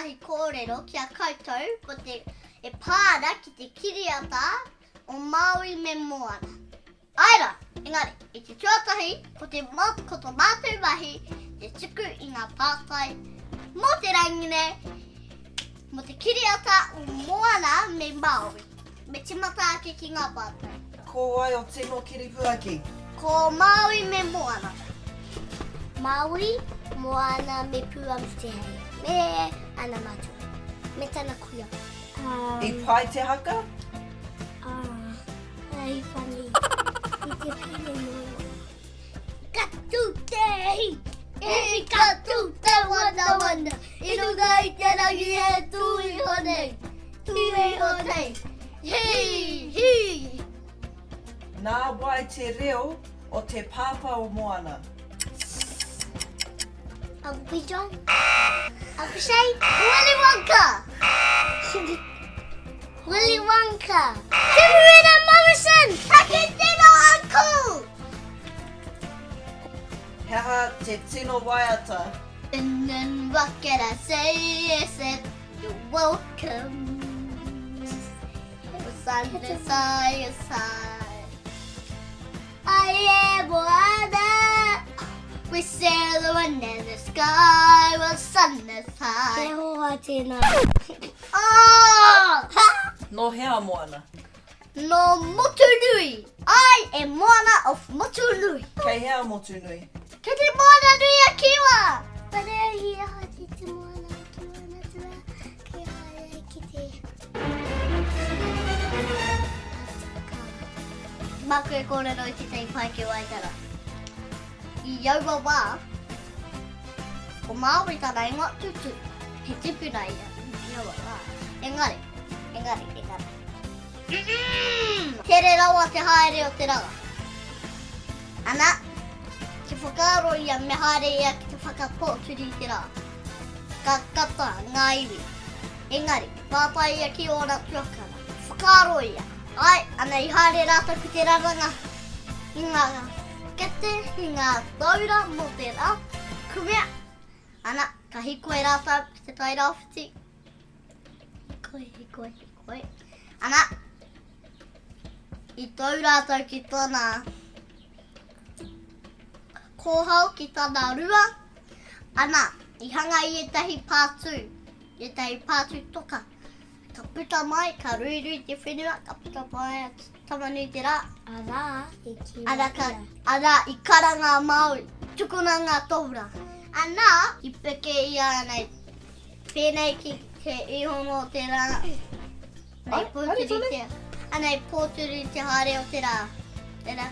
tahi kōrero kia koutou ko te pāra ki te kiriata o Māui me Moana. Aira, engari, i te tuatahi ko te mātou mahi te tuku i ngā pātai mō te rangine mo te kiriata o Moana me Māui. Me te mata ake ki ngā pātai. Ko ai o tino kiripuaki? Ko Māui me Moana. Māui, Moana me Pua me te hei. Me ana mātua. Me tana kuia. I pai te haka? Ai whani. I te pene noa. Katu te hei! E katu te wana wana! Inoga i te rangi e tui honei! Tui honei! Hei! Hei! Nā wai te reo o te pāpā o Moana. Uncle John? Uncle Shay? Willy Wonka! Willy Wonka! Timurina Morrison! Take tino uncle! Hea te tino waiata. And then what can I say? I said, you're welcome. Sunday side, side. I am Moana. We sail the wind in the sky with Sunday Te side. hoa tēnā. Oh! No hea Moana. No Motunui. I am Moana of Motunui. Kei hea Motunui. Ke te Moana nui a kiwa. Parea hi aha te Moana ki wana tua. Kei haere ki te... Maku e kōrero i te tei pai ki waitara. I Iaua wā, ko Māori tāna ingoa tutu, he tipuna ia, i Iaua wā. Engari. Tere rawa te haere o te raga. Ana, ke whakaaro ia me haere ia ki te whakapōturi i te rā. Ka kata ngā iwi. Engari, pāpai ia ki ora tuakana. Whakaaro ia. Ai, ana i haere rāta ki te raranga. I ngā kete, i ngā taura mō te rā. Kumea. Ana, ka hikoe rāta ki te tai rāwhiti. Hikoe. Ana, i tau rātou ki tōna kōhau ki tāna rua. Ana, i hanga i etahi pātū toka. Ka puta mai, ka ruirui te whenua, ka puta mai a tamanui te rā. Ara, e ki Ara, i karanga Māui, tukuna ngā tohura. Ana, i peke ia nei, pēnei ki te ihono o te rā. Nei pōturi te, anei pōturi te haere o te rā. Tērā.